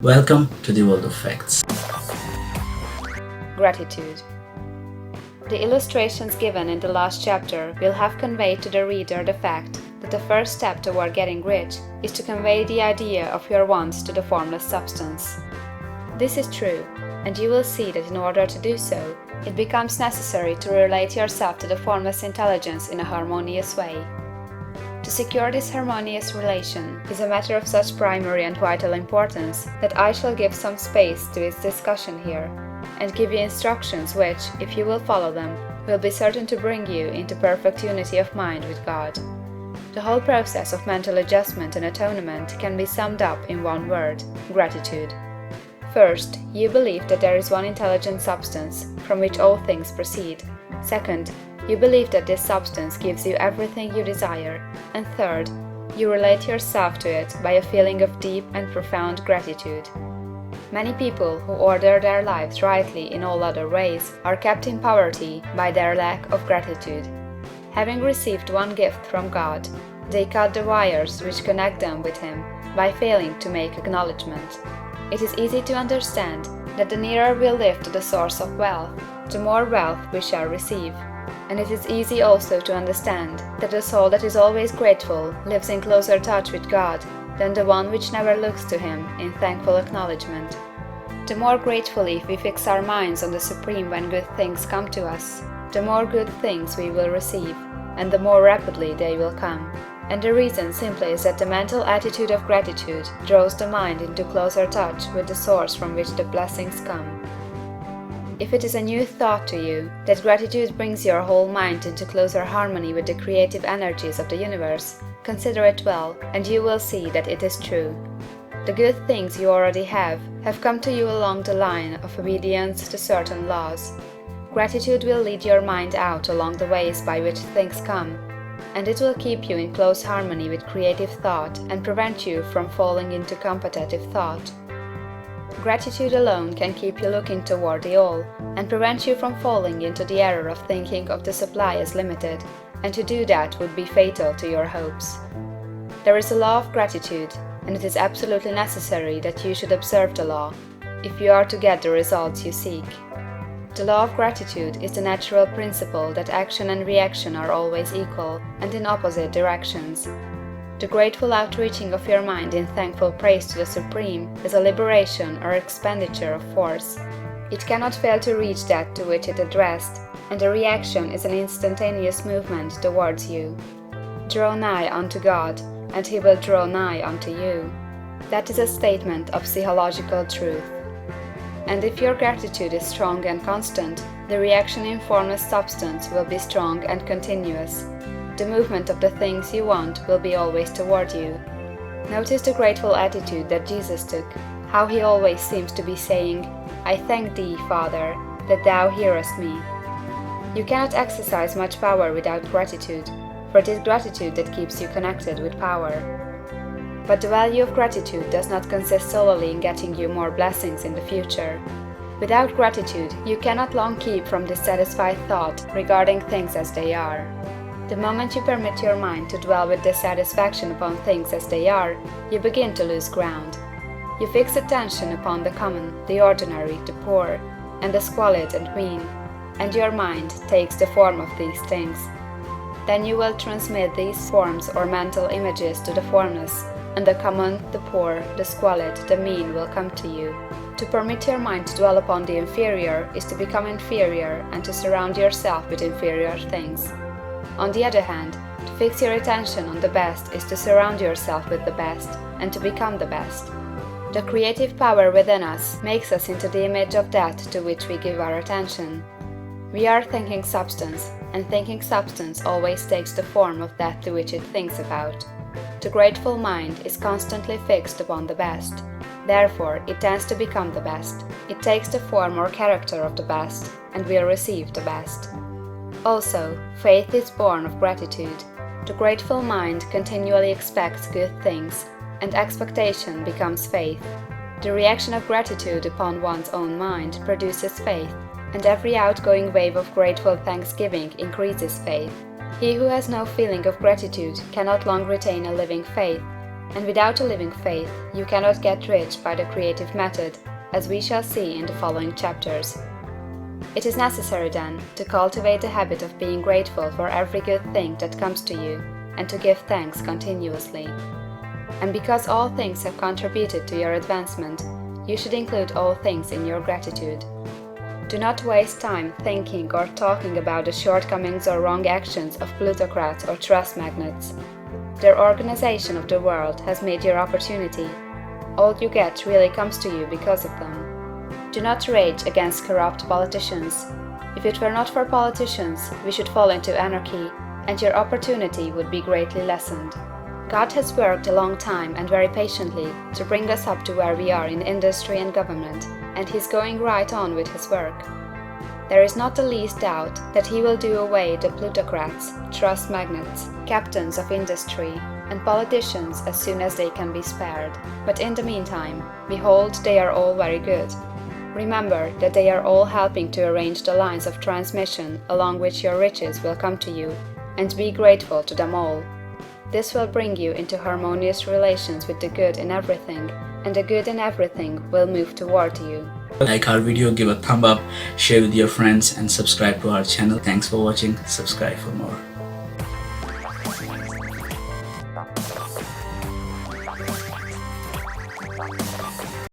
Welcome to the world of facts. Gratitude. The illustrations given in the last chapter will have conveyed to the reader the fact that the first step toward getting rich is to convey the idea of your wants to the formless substance. This is true, and you will see that in order to do so, it becomes necessary to relate yourself to the formless intelligence in a harmonious way. To secure this harmonious relation is a matter of such primary and vital importance that I shall give some space to its discussion here, and give you instructions which, if you will follow them, will be certain to bring you into perfect unity of mind with God. The whole process of mental adjustment and atonement can be summed up in one word: gratitude. First, you believe that there is one intelligent substance from which all things proceed. Second, you believe that this substance gives you everything you desire. And third, you relate yourself to it by a feeling of deep and profound gratitude. Many people who order their lives rightly in all other ways are kept in poverty by their lack of gratitude. Having received one gift from God, they cut the wires which connect them with Him by failing to make acknowledgement. It is easy to understand that the nearer we live to the source of wealth, the more wealth we shall receive. And it is easy also to understand that the soul that is always grateful lives in closer touch with God than the one which never looks to Him in thankful acknowledgement. The more gratefully we fix our minds on the Supreme when good things come to us, the more good things we will receive, and the more rapidly they will come. And the reason simply is that the mental attitude of gratitude draws the mind into closer touch with the source from which the blessings come. If it is a new thought to you that gratitude brings your whole mind into closer harmony with the creative energies of the universe, consider it well, and you will see that it is true. The good things you already have come to you along the line of obedience to certain laws. Gratitude will lead your mind out along the ways by which things come, and it will keep you in close harmony with creative thought and prevent you from falling into competitive thought. Gratitude alone can keep you looking toward the all, and prevent you from falling into the error of thinking of the supply as limited, and to do that would be fatal to your hopes. There is a law of gratitude, and it is absolutely necessary that you should observe the law, if you are to get the results you seek. The law of gratitude is the natural principle that action and reaction are always equal, and in opposite directions. The grateful outreaching of your mind in thankful praise to the Supreme is a liberation or expenditure of force. It cannot fail to reach that to which it addressed, and the reaction is an instantaneous movement towards you. Draw nigh unto God, and He will draw nigh unto you. That is a statement of psychological truth. And if your gratitude is strong and constant, the reaction in formless substance will be strong and continuous. The movement of the things you want will be always toward you. Notice the grateful attitude that Jesus took, how He always seems to be saying, "I thank Thee, Father, that Thou hearest me." You cannot exercise much power without gratitude, for it is gratitude that keeps you connected with power. But the value of gratitude does not consist solely in getting you more blessings in the future. Without gratitude, you cannot long keep from dissatisfied thought regarding things as they are. The moment you permit your mind to dwell with dissatisfaction upon things as they are, you begin to lose ground. You fix attention upon the common, the ordinary, the poor, and the squalid and mean, and your mind takes the form of these things. Then you will transmit these forms or mental images to the formless, and the common, the poor, the squalid, the mean will come to you. To permit your mind to dwell upon the inferior is to become inferior and to surround yourself with inferior things. On the other hand, to fix your attention on the best is to surround yourself with the best, and to become the best. The creative power within us makes us into the image of that to which we give our attention. We are thinking substance, and thinking substance always takes the form of that to which it thinks about. The grateful mind is constantly fixed upon the best. Therefore, it tends to become the best. It takes the form or character of the best, and will receive the best. Also, faith is born of gratitude. The grateful mind continually expects good things, and expectation becomes faith. The reaction of gratitude upon one's own mind produces faith, and every outgoing wave of grateful thanksgiving increases faith. He who has no feeling of gratitude cannot long retain a living faith, And without a living faith, you cannot get rich by the creative method, as we shall see in the following chapters. It is necessary, then, to cultivate the habit of being grateful for every good thing that comes to you, and to give thanks continuously. And because all things have contributed to your advancement, you should include all things in your gratitude. Do not waste time thinking or talking about the shortcomings or wrong actions of plutocrats or trust magnates. Their organization of the world has made your opportunity. All you get really comes to you because of them. Do not rage against corrupt politicians. If it were not for politicians, we should fall into anarchy, and your opportunity would be greatly lessened. God has worked a long time and very patiently to bring us up to where we are in industry and government, and He's going right on with His work. There is not the least doubt that He will do away the plutocrats, trust magnates, captains of industry, and politicians as soon as they can be spared. But in the meantime, behold, they are all very good. Remember that they are all helping to arrange the lines of transmission along which your riches will come to you, and be grateful to them all. This will bring you into harmonious relations with the good in everything, and the good in everything will move toward you. Like our video, give a thumb up, share with your friends, and subscribe to our channel. Thanks for watching. Subscribe for more.